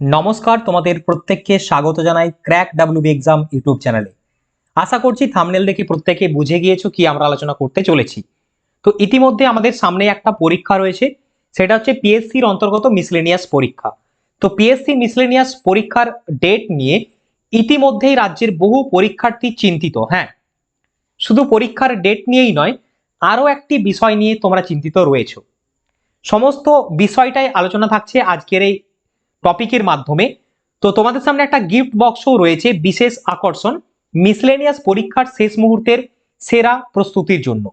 নমস্কার, তোমাদের প্রত্যেককে স্বাগত জানাই ক্র্যাক ডাব্লিউবি এক্সাম ইউটিউব চ্যানেলে। আশা করছি থাম্বনেল দেখে প্রত্যেকে বুঝে গিয়েছো কি আমরা আলোচনা করতে চলেছি। তো ইতিমধ্যে আমাদের সামনে একটা পরীক্ষা রয়েছে, সেটা হচ্ছে পিএসসির অন্তর্গত মিসলেনিয়াস পরীক্ষা। তো পিএসসি মিসলেনিয়াস পরীক্ষার ডেট নিয়ে ইতিমধ্যেই রাজ্যের বহু পরীক্ষার্থী চিন্তিত। হ্যাঁ, শুধু পরীক্ষার ডেট নিয়েই নয়, আরও একটি বিষয় নিয়ে তোমরা চিন্তিত রয়েছো। সমস্ত বিষয়টাই আলোচনা থাকছে আজকের এই টপিকের মাধ্যমে। তো তোমাদের সামনে একটা গিফট বক্সও রয়েছে, বিশেষ আকর্ষণ মিসলেনিয়াস পরীক্ষার শেষ মুহূর্তের সেরা প্রস্তুতির জন্য।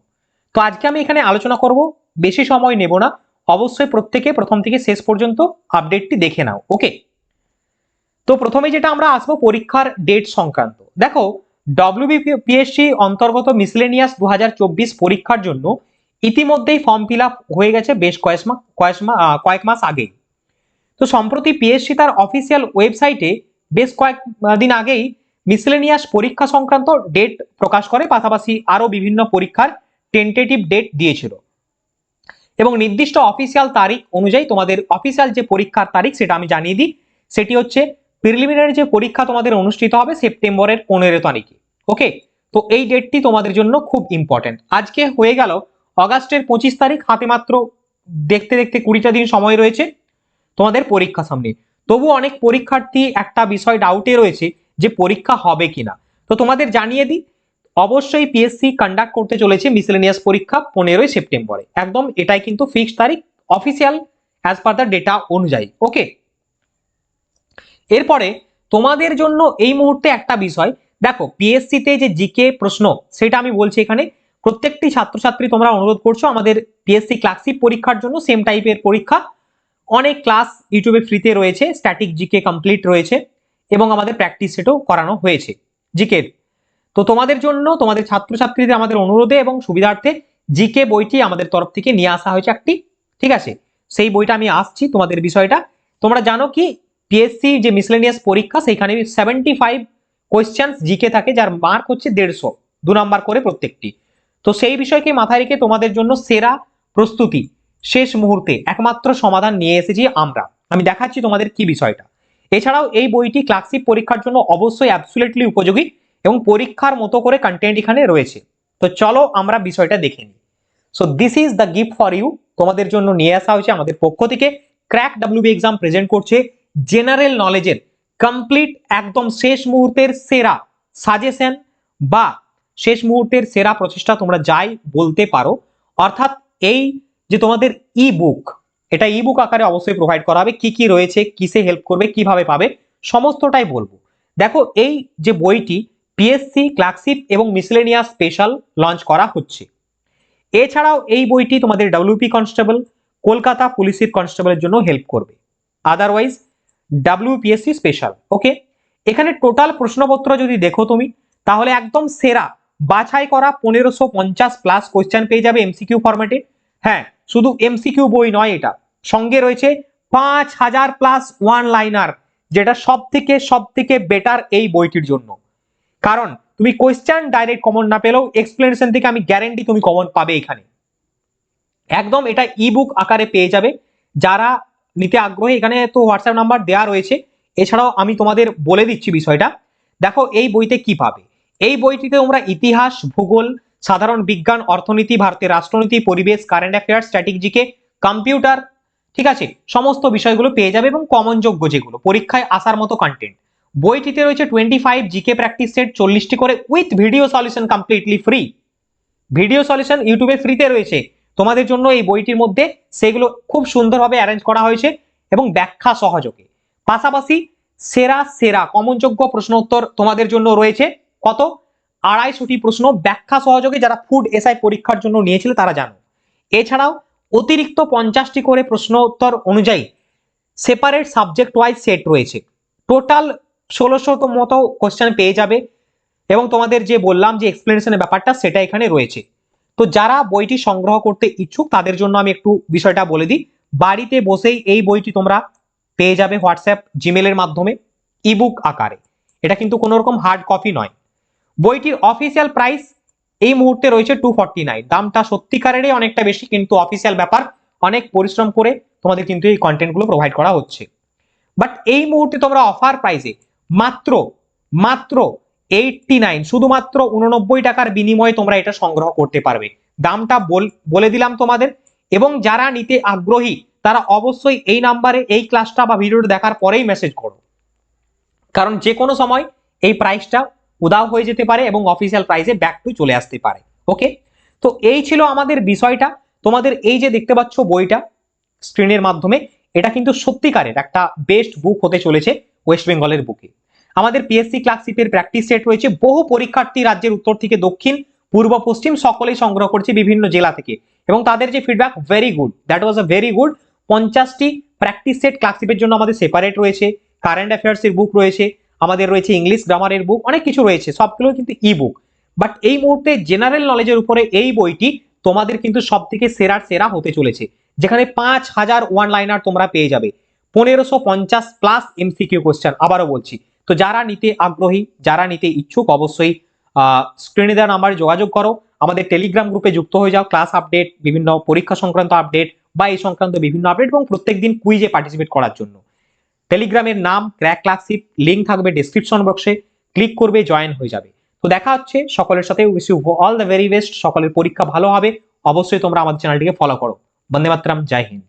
তো আজকে আমি এখানে আলোচনা করব, বেশি সময় নেব না। অবশ্যই প্রত্যেকে প্রথম থেকে শেষ পর্যন্ত আপডেটটি দেখে নাও। ওকে, তো প্রথমে যেটা আমরা আসবো পরীক্ষার ডেট সংক্রান্ত। দেখো, ডব্লিউবিপিএসসি অন্তর্গত মিসলেনিয়াস 2024 পরীক্ষার জন্য ইতিমধ্যেই ফর্ম ফিল আপ হয়ে গেছে বেশ কয়েক মাস আগেই। তো সম্প্রতি পিএসসি তার অফিসিয়াল ওয়েবসাইটে বেশ কয়েকদিন আগেই মিসলেনিয়াস পরীক্ষা সংক্রান্ত ডেট প্রকাশ করে, পাশাপাশি আরো বিভিন্ন পরীক্ষার টেন্টেটিভ ডেট দিয়েছিল এবং নির্দিষ্ট অফিসিয়াল তারিখ অনুযায়ী তোমাদের অফিসিয়াল যে পরীক্ষার তারিখ সেটা আমি জানিয়ে দিই। সেটি হচ্ছে প্রিলিমিনারি যে পরীক্ষা তোমাদের অনুষ্ঠিত হবে সেপ্টেম্বরের 15 তারিখে। ওকে, তো এই ডেটটি তোমাদের জন্য খুব ইম্পর্টেন্ট। আজকে হয়ে গেল অগাস্টের 25 তারিখ, হাতে মাত্র দেখতে দেখতে 20টা দিন সময় রয়েছে তোমাদের পরীক্ষা সামনে। তবু অনেক পরীক্ষার্থী একটা বিষয় ডাউটে রয়েছে যে পরীক্ষা হবে কিনা। তো তোমাদের জানিয়ে দিই, অবশ্যই পিএসসি কন্ডাক্ট করতে চলেছে মিসলেনিয়াস পরীক্ষা 15 সেপ্টেম্বরে। একদম এটাই কিন্তু ফিক্সড তারিখ, official as per the data অনুযায়ী। ওকে, এরপরে তোমাদের জন্য এই মুহূর্তে একটা বিষয়, দেখো পিএসসি তে যে জিকে প্রশ্ন সেটা আমি বলছি এখানে, প্রত্যেকটি ছাত্রছাত্রী তোমরা অনুরোধ করছো আমাদের পিএসসি ক্লাসিক পরীক্ষার জন্য সেম টাইপের পরীক্ষা অনেক ক্লাস ইউটিউবে ফ্রিতে রয়েছে, স্ট্যাটিক জিকে কমপ্লিট রয়েছে এবং আমাদের প্র্যাকটিস সেটও করানো হয়েছে জিকের। তো তোমাদের জন্য, তোমাদের ছাত্রছাত্রীদের আমাদের অনুরোধে এবং সুবিধার্থে জিকে বইটি আমাদের তরফ থেকে নিয়ে আসা হয়েছে একটি। ঠিক আছে, সেই বইটা আমি আসছি তোমাদের বিষয়টা। তোমরা জানো কি পিএসসি যে মিসলেনিয়াস পরীক্ষা সেইখানে 75 কোয়েশ্চেন জিকে থাকে, যার মার্ক হচ্ছে 150, 2 নাম্বার করে প্রত্যেকটি। তো সেই বিষয়কে মাথায় রেখে তোমাদের জন্য সেরা প্রস্তুতি শেষ মুহূর্তে একমাত্র সমাধান নিয়ে এসেছি আমরা। আমি দেখাচ্ছি তোমাদের কি বিষয়টা। এছাড়াও এই বইটি ক্লাসিক পরীক্ষার জন্য অবশ্যই অ্যাবসলিউটলি উপযোগী এবং পরীক্ষার মতো করে কন্টেন্ট এখানে রয়েছে। তো চলো আমরা বিষয়টা দেখে নিই। So this is the gift for you, তোমাদের জন্য নিয়ে আসা হয়েছে আমাদের পক্ষ থেকে। ক্র্যাক ডাব্লিউবি এক্সাম প্রেজেন্ট করছে জেনারেল নলেজের কমপ্লিট একদম শেষ মুহূর্তের সেরা সাজেশন বা শেষ মুহূর্তের সেরা প্রচেষ্টা তোমরা যাই বলতে পারো। অর্থাৎ এই যে তোমাদের ই বুক, এটা ই বুক আকারে অবশ্যই প্রোভাইড করা হবে। কি কি রয়েছে, কিসে হেল্প করবে, কিভাবে পাবে, সমস্তটাই বলবো। দেখো, এই যে বইটি পিএসসি ক্লাসিক এবং মিসলেনিয়াস স্পেশাল লঞ্চ করা হচ্ছে। এছাড়াও এই বইটি তোমাদের ডাব্লিউপি কনস্টেবল, কলকাতা পুলিশের কনস্টেবলের জন্য হেল্প করবে, আদারওয়াইজ ডাব্লিউপিএসসি স্পেশাল। ওকে, এখানে টোটাল প্রশ্নপত্র যদি দেখো তুমি, তাহলে একদম সেরা বাছাই করা 1550 প্লাস কোয়েশ্চেন পেয়ে যাবে এমসিকিউ ফরম্যাটে। হ্যাঁ, শুধু এমসিকিউ বই নয়, এটা সঙ্গে রয়েছে 5000 প্লাস ওয়ান লাইনার, যেটা সব থেকে বেটার এই বইটির জন্য। কারণ তুমি কোয়েশ্চেন ডাইরেক্ট কমন না পেলেও এক্সপ্লেনেশন থেকে আমি গ্যারান্টি তুমি কমন পাবে এখানে। একদম এটা ই বুক আকারে পেয়ে যাবে। যারা নিতে আগ্রহী, এখানে তো হোয়াটসঅ্যাপ নাম্বার দেওয়া রয়েছে। এছাড়াও আমি তোমাদের বলে দিচ্ছি বিষয়টা। দেখো এই বইতে কি পাবে। এই বইটিতে তোমরা ইতিহাস, ভূগোল, সাধারণ বিজ্ঞান, অর্থনীতি, ভারতের রাষ্ট্রনীতি, পরিবেশ, কারেন্ট অ্যাফেয়ার্স, স্ট্র্যাটেজিকে, কম্পিউটার, ঠিক আছে, সমস্ত বিষয়গুলো পেয়ে যাবে এবং কমন যোগ্য যেগুলো পরীক্ষায় আসার মতো কন্টেন্ট। বইটিতে রয়েছে 25 জিকে প্র্যাকটিস সেট 40টি করে with video solution completely free. Video solution ইউটিউবে ফ্রিতে রয়েছে তোমাদের জন্য এই বইটির মধ্যে, সেগুলো খুব সুন্দরভাবে অ্যারেঞ্জ করা হয়েছে এবং ব্যাখ্যা সহযোগে। পাশাপাশি সেরা সেরা কমনযোগ্য প্রশ্ন উত্তর তোমাদের জন্য রয়েছে কত, 250টি প্রশ্ন ব্যাখ্যা সহযোগে, যারা ফুড এসআই পরীক্ষার জন্য নিয়েছিল তারা জানো। এছাড়াও অতিরিক্ত 50টি করে প্রশ্ন উত্তর অনুযায়ী সেপারেট সাবজেক্ট ওয়াইজ সেট রয়েছে। টোটাল 1600 মতো কোশ্চেন পেয়ে যাবে এবং তোমাদের যে বললাম যে এক্সপ্লেনেশনের ব্যাপারটা সেটা এখানে রয়েছে। তো যারা বইটি সংগ্রহ করতে ইচ্ছুক তাদের জন্য আমি একটু বিষয়টা বলে দিই। বাড়িতে বসেই এই বইটি তোমরা পেয়ে যাবে হোয়াটসঅ্যাপ, জিমেলের মাধ্যমে ইবুক আকারে। এটা কিন্তু কোনো রকম হার্ড কপি নয়। বইটির অফিসিয়াল প্রাইস এই মুহূর্তে রয়েছে 249। দামটা সত্যিকারেরই অনেকটা বেশি, কিন্তু অফিসিয়াল ব্যাপার, অনেক পরিশ্রম করে তোমাদের কিন্তু এই কন্টেন্টগুলো প্রোভাইড করা হচ্ছে। বাট এই মুহূর্তে তোমরা অফার প্রাইসে মাত্র মাত্র 89, শুধুমাত্র 89 টাকার বিনিময়ে তোমরা এটা সংগ্রহ করতে পারবে। দামটা বলে দিলাম তোমাদের, এবং যারা নিতে আগ্রহী তারা অবশ্যই এই নাম্বারে এই ক্লাসটা বা ভিডিওটা দেখার পরেই মেসেজ করো, কারণ যে কোনো সময় এই প্রাইসটা উদাও হয়ে যেতে পারে এবং অফিসিয়াল প্রাইসে ব্যাক টু চলে আসতে পারে। ওকে, তো এই ছিল আমাদের বিষয়টা। তোমাদের এই যে দেখতে পাচ্ছ বইটা স্ক্রিনের মাধ্যমে, এটা কিন্তু সত্যিকারের একটা বেস্ট বুক হতে চলেছে ওয়েস্ট বেঙ্গলের বুকে। আমাদের পিএসসি ক্লাসিপের প্র্যাকটিস সেট রয়েছে, বহু পরীক্ষার্থী রাজ্যের উত্তর থেকে দক্ষিণ, পূর্ব, পশ্চিম সকলেই সংগ্রহ করছে বিভিন্ন জেলা থেকে, এবং তাদের যে feedback very good, that was a very good. 50টি প্র্যাকটিস সেট ক্লাসিপের জন্য আমাদের সেপারেট রয়েছে, কারেন্ট অ্যাফেয়ার্স এর বুক রয়েছে, আমাদের রয়েছে ইংলিশ গ্রামারের বুক, অনেক কিছু রয়েছে, সবগুলো কিন্তু ই বুক। বাট এই মুহূর্তে জেনারেল নলেজের উপরে এই বইটি তোমাদের কিন্তু সব থেকে সেরার সেরা হতে চলেছে, যেখানে 5000 ওয়ান লাইনার তোমরা পেয়ে যাবে, 1550 প্লাস এমসিকিউ কোশ্চেন। আবারও বলছি, তো যারা নিতে আগ্রহী, যারা নিতে ইচ্ছুক, অবশ্যই স্ক্রিনে দেওয়া নাম্বারে যোগাযোগ করো, আমাদের টেলিগ্রাম গ্রুপে যুক্ত হয়ে যাও। ক্লাস আপডেট, বিভিন্ন পরীক্ষা সংক্রান্ত আপডেট বা এই সংক্রান্ত বিভিন্ন আপডেট, এবং প্রত্যেকদিন কুইজে পার্টিসিপেট করার জন্য টেলিগ্রামের নাম ক্র্যাক ক্লাসিপ, লিংক থাকবে ডেসক্রিপশন বক্সে, ক্লিক করবে, জয়েন হয়ে যাবে। তো দেখা হচ্ছে সকলের সাথে, wish you all the very best, সকলের পরীক্ষা ভালো হবে। অবশ্যই তোমরা আমাদের চ্যানেলটিকে ফলো করো। বন্দে মাতরম, জয় হিন্দ।